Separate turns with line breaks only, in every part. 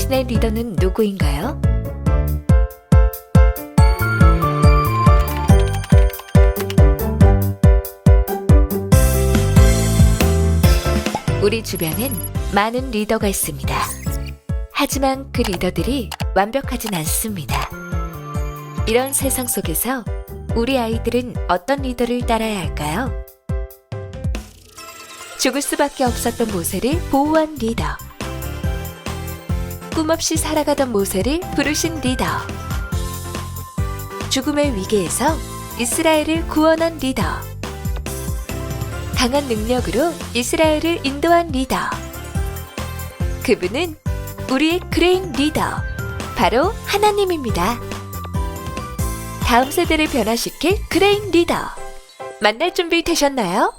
당신의 리더는 누구인가요? 우리 주변엔 많은 리더가 있습니다. 하지만 그 리더들이 완벽하진 않습니다. 이런 세상 속에서 우리 아이들은 어떤 리더를 따라야 할까요? 죽을 수밖에 없었던 모세를 보호한 리더. 꿈없이 살아가던 모세를 부르신 리더. 죽음의 위기에서 이스라엘을 구원한 리더. 강한 능력으로 이스라엘을 인도한 리더. 그분은 우리의 그레인 리더, 바로 하나님입니다. 다음 세대를 변화시킬 그레인 리더. 만날 준비 되셨나요?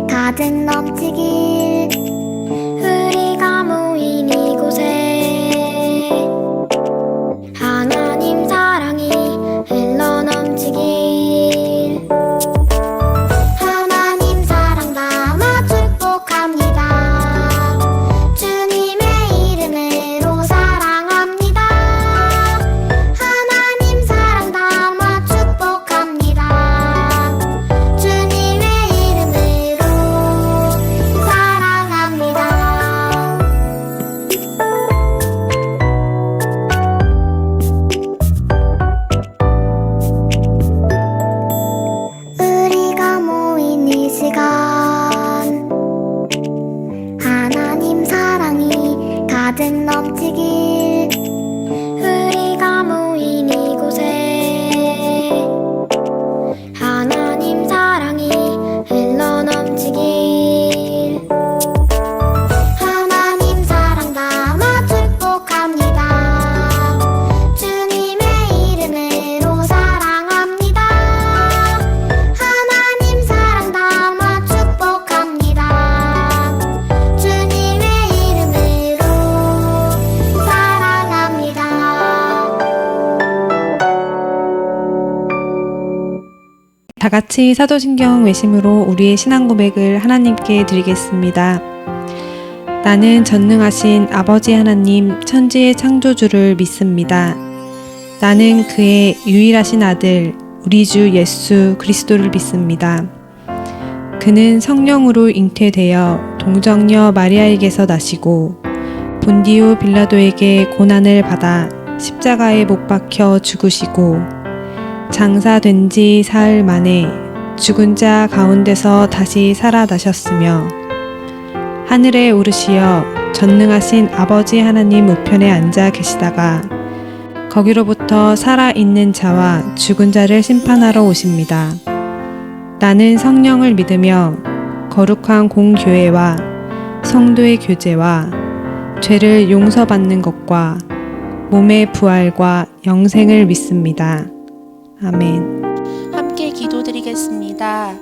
가득 넘치길 우리가 모인 이곳에 하나님 사랑이 흘러 넘치길 하나님 사랑 담아 축복합니다. 주님의 이름으로 사랑합니다. 하나님 사랑 담아 축복합니다. 주님의 이름으로 사랑합니다. 우리가 모인 이 시간 하나님 사랑이 가득 넘치길 우리가 모인 이곳에 하나님 사랑이 흘러 넘치길 하나님 사랑 담아 축복합니다. 주님의
다 같이 사도신경 외심으로 우리의 신앙 고백을 하나님께 드리겠습니다. 나는 전능하신 아버지 하나님 천지의 창조주를 믿습니다. 나는 그의 유일하신 아들 우리 주 예수 그리스도를 믿습니다. 그는 성령으로 잉태되어 동정녀 마리아에게서 나시고 본디오 빌라도에게 고난을 받아 십자가에 못 박혀 죽으시고 장사된 지 사흘 만에 죽은 자 가운데서 다시 살아나셨으며 하늘에 오르시어 전능하신 아버지 하나님 우편에 앉아 계시다가 거기로부터 살아있는 자와 죽은 자를 심판하러 오십니다. 나는 성령을 믿으며 거룩한 공교회와 성도의 교제와 죄를 용서받는 것과 몸의 부활과 영생을 믿습니다. 아멘.
함께 기도드리겠습니다.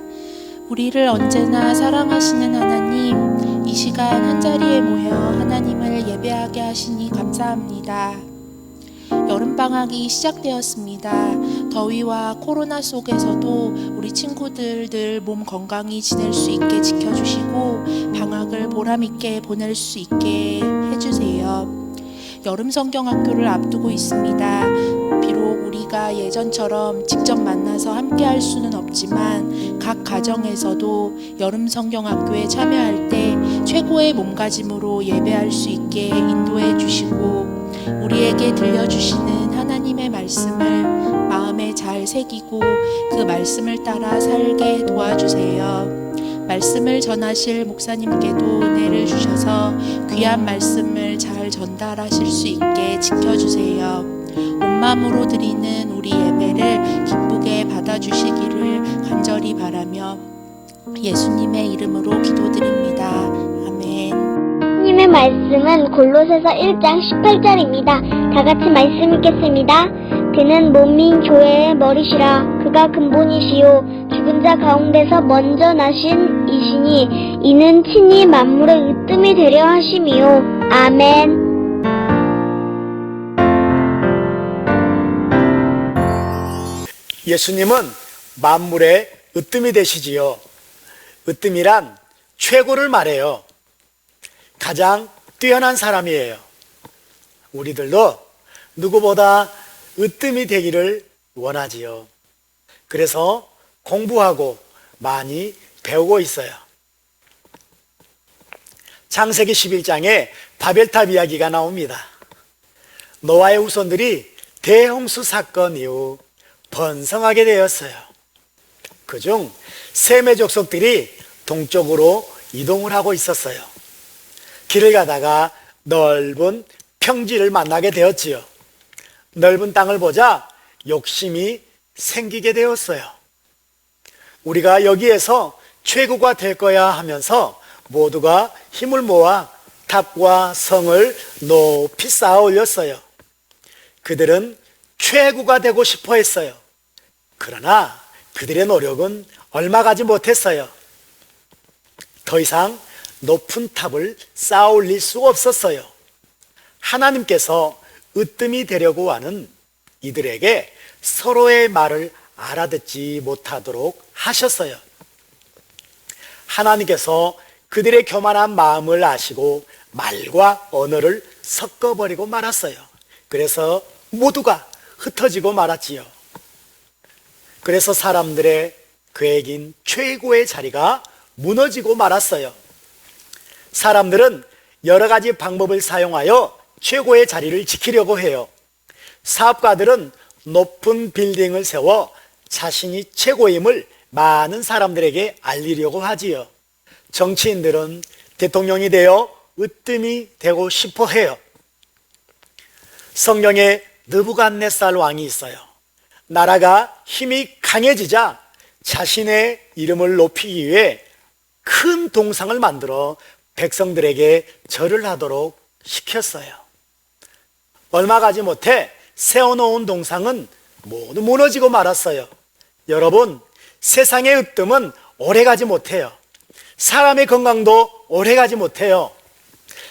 우리를 언제나 사랑하시는 하나님, 이 시간 한자리에 모여 하나님을 예배하게 하시니 감사합니다. 여름방학이 시작되었습니다. 더위와 코로나 속에서도 우리 친구들 늘 몸 건강히 지낼 수 있게 지켜주시고 방학을 보람있게 보낼 수 있게 해주세요. 여름성경학교를 앞두고 있습니다. 비록 우리가 예전처럼 직접 만나서 함께 할 수는 없지만 각 가정에서도 여름성경학교에 참여할 때 최고의 몸가짐으로 예배할 수 있게 인도해 주시고 우리에게 들려주시는 하나님의 말씀을 마음에 잘 새기고 그 말씀을 따라 살게 도와주세요. 말씀을 전하실 목사님께도 은혜를 주셔서 귀한 말씀을 잘 전달하실 수 있게 지켜주세요. 온 마음으로 드리는 우리 예배를 기쁘게 받아주시기를 간절히 바라며 예수님의 이름으로 기도드립니다. 아멘.
하나님의 말씀은 골로새서 1장 18절입니다. 다 같이 말씀 읽겠습니다. 그는 몸인 교회의 머리시라. 그가 근본이시요 죽은 자 가운데서 먼저 나신 이시니 이는 친히 만물의 으뜸이 되려 하심이요. 아멘.
예수님은 만물의 으뜸이 되시지요. 으뜸이란 최고를 말해요. 가장 뛰어난 사람이에요. 우리들도 누구보다 으뜸이 되기를 원하지요. 그래서 공부하고 많이 배우고 있어요. 창세기 11장에 바벨탑 이야기가 나옵니다. 노아의 후손들이 대홍수 사건 이후 번성하게 되었어요. 그중 셈의 족속들이 동쪽으로 이동을 하고 있었어요. 길을 가다가 넓은 평지를 만나게 되었지요. 넓은 땅을 보자 욕심이 생기게 되었어요. 우리가 여기에서 최고가 될 거야 하면서 모두가 힘을 모아 탑과 성을 높이 쌓아 올렸어요. 그들은 최고가 되고 싶어 했어요. 그러나 그들의 노력은 얼마 가지 못했어요. 더 이상 높은 탑을 쌓아 올릴 수 없었어요. 하나님께서 으뜸이 되려고 하는 이들에게 서로의 말을 알아듣지 못하도록 하셨어요. 하나님께서 그들의 교만한 마음을 아시고 말과 언어를 섞어버리고 말았어요. 그래서 모두가 흩어지고 말았지요. 그래서 사람들의 계획인 최고의 자리가 무너지고 말았어요. 사람들은 여러 가지 방법을 사용하여 최고의 자리를 지키려고 해요. 사업가들은 높은 빌딩을 세워 자신이 최고임을 많은 사람들에게 알리려고 하지요. 정치인들은 대통령이 되어 으뜸이 되고 싶어 해요. 성경에 느부갓네살 왕이 있어요. 나라가 힘이 강해지자 자신의 이름을 높이기 위해 큰 동상을 만들어 백성들에게 절을 하도록 시켰어요. 얼마 가지 못해 세워놓은 동상은 모두 무너지고 말았어요. 여러분, 세상의 으뜸은 오래가지 못해요. 사람의 건강도 오래가지 못해요.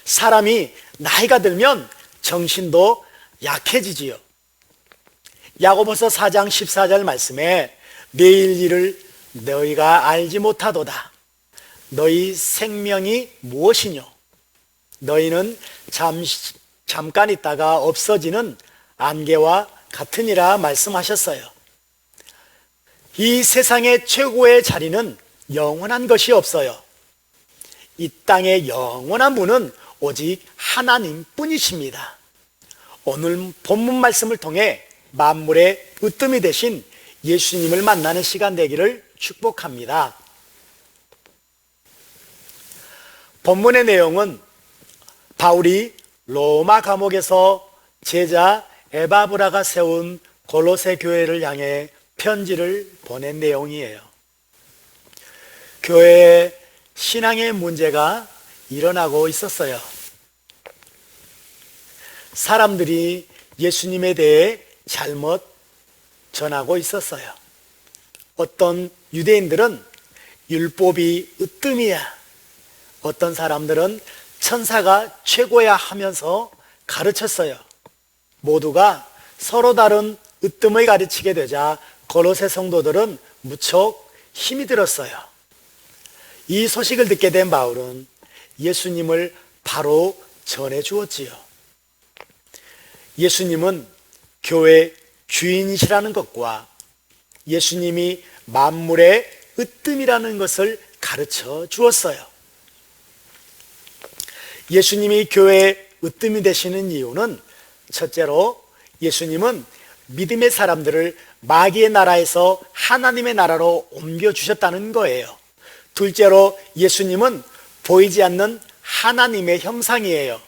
사람이 나이가 들면 정신도 약해지지요. 야고보서 4장 14절 말씀에 내일 일을 너희가 알지 못하도다. 너희 생명이 무엇이뇨? 너희는 잠깐 있다가 없어지는 안개와 같으니라 말씀하셨어요. 이 세상의 최고의 자리는 영원한 것이 없어요. 이 땅의 영원한 분은 오직 하나님 뿐이십니다. 오늘 본문 말씀을 통해 만물의 으뜸이 되신 예수님을 만나는 시간 되기를 축복합니다. 본문의 내용은 바울이 로마 감옥에서 제자 에바브라가 세운 골로새 교회를 향해 편지를 보낸 내용이에요. 교회에 신앙의 문제가 일어나고 있었어요. 사람들이 예수님에 대해 잘못 전하고 있었어요. 어떤 유대인들은 율법이 으뜸이야, 어떤 사람들은 천사가 최고야 하면서 가르쳤어요. 모두가 서로 다른 으뜸을 가르치게 되자 골로새 성도들은 무척 힘이 들었어요. 이 소식을 듣게 된 바울은 예수님을 바로 전해 주었지요. 예수님은 교회 주인이시라는 것과 예수님이 만물의 으뜸이라는 것을 가르쳐 주었어요. 예수님이 교회의 으뜸이 되시는 이유는 첫째로 예수님은 믿음의 사람들을 마귀의 나라에서 하나님의 나라로 옮겨주셨다는 거예요. 둘째로 예수님은 보이지 않는 하나님의 형상이에요.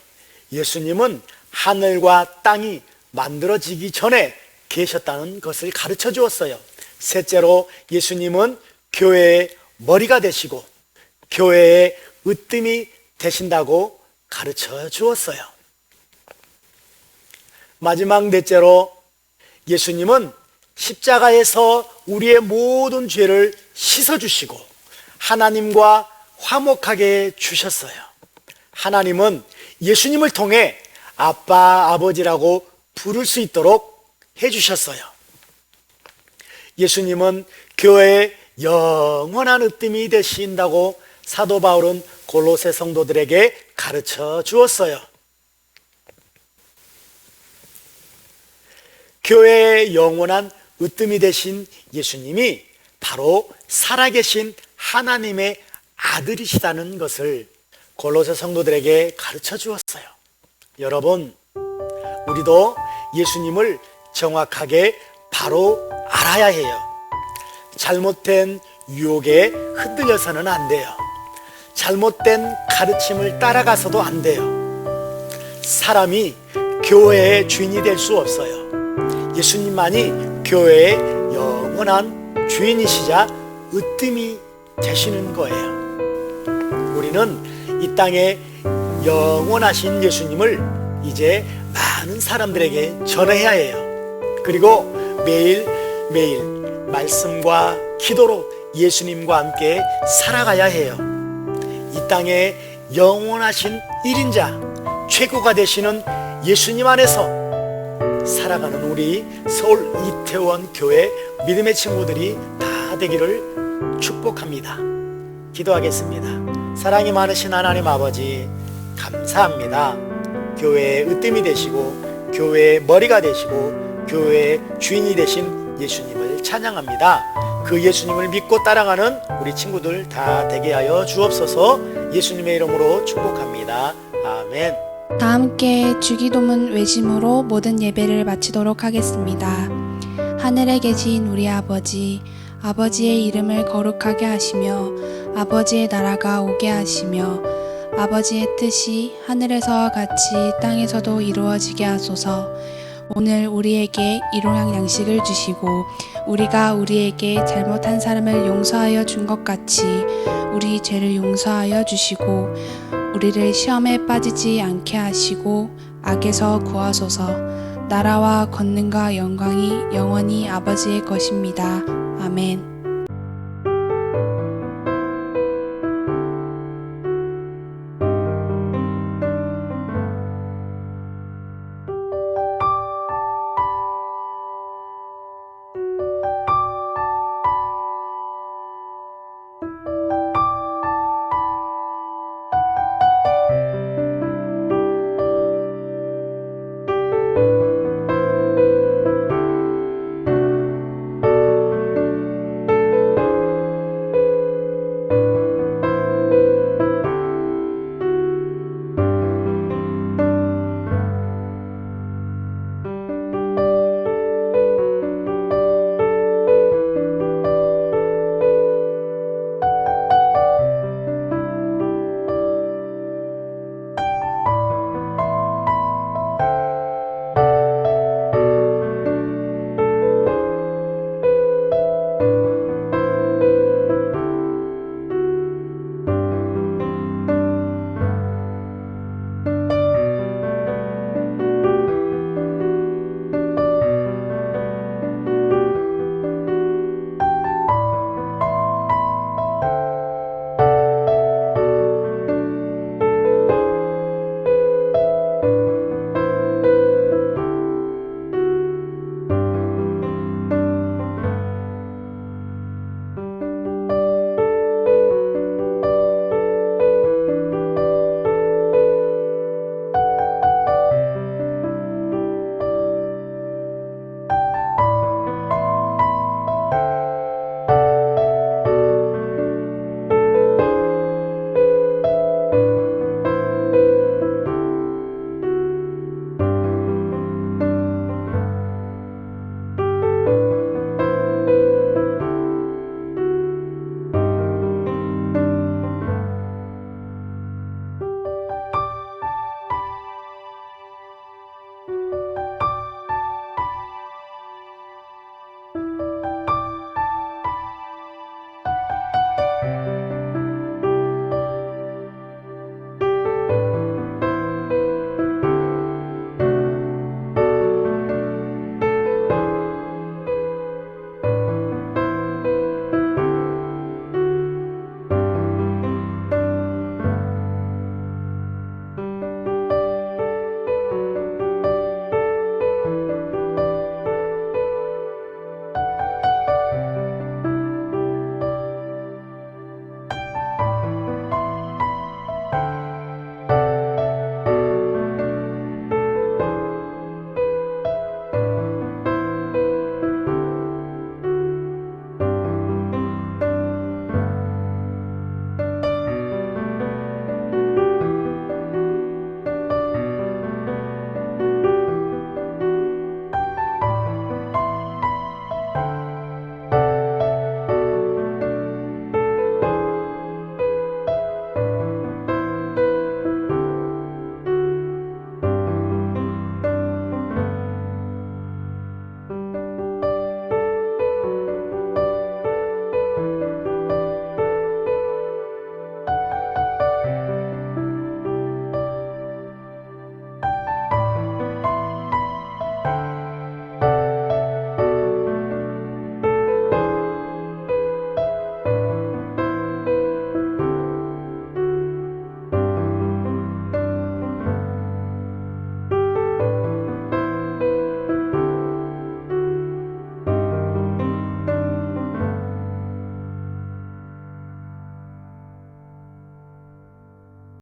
예수님은 하늘과 땅이 만들어지기 전에 계셨다는 것을 가르쳐 주었어요. 셋째로 예수님은 교회의 머리가 되시고 교회의 으뜸이 되신다고 가르쳐 주었어요. 마지막 넷째로 예수님은 십자가에서 우리의 모든 죄를 씻어주시고 하나님과 화목하게 주셨어요. 하나님은 예수님을 통해 아빠, 아버지라고 부를 수 있도록 해주셨어요. 예수님은 교회의 영원한 으뜸이 되신다고 사도 바울은 골로새 성도들에게 가르쳐 주었어요. 교회의 영원한 으뜸이 되신 예수님이 바로 살아계신 하나님의 아들이시다는 것을 골로새 성도들에게 가르쳐 주었어요. 여러분, 우리도 예수님을 정확하게 바로 알아야 해요. 잘못된 유혹에 흔들려서는 안 돼요. 잘못된 가르침을 따라가서도 안 돼요. 사람이 교회의 주인이 될 수 없어요. 예수님만이 교회의 영원한 주인이시자 으뜸이 되시는 거예요. 우리는 이 땅에 영원하신 예수님을 이제 많은 사람들에게 전해야 해요. 그리고 매일매일 말씀과 기도로 예수님과 함께 살아가야 해요. 이 땅에 영원하신 1인자 최고가 되시는 예수님 안에서 살아가는 우리 서울 이태원 교회 믿음의 친구들이 다 되기를 축복합니다. 기도하겠습니다. 사랑이 많으신 하나님 아버지, 감사합니다. 교회의 으뜸이 되시고 교회의 머리가 되시고 교회의 주인이 되신 예수님을 찬양합니다. 그 예수님을 믿고 따라가는 우리 친구들 다 되게 하여 주옵소서. 예수님의 이름으로 축복합니다. 아멘.
다 함께 주기도문 외심으로 모든 예배를 마치도록 하겠습니다. 하늘에 계신 우리 아버지, 아버지의 이름을 거룩하게 하시며 아버지의 나라가 오게 하시며 아버지의 뜻이 하늘에서와 같이 땅에서도 이루어지게 하소서. 오늘 우리에게 일용할 양식을 주시고 우리가 우리에게 잘못한 사람을 용서하여 준 것 같이 우리 죄를 용서하여 주시고 우리를 시험에 빠지지 않게 하시고 악에서 구하소서. 나라와 권능과 영광이 영원히 아버지의 것입니다. 아멘.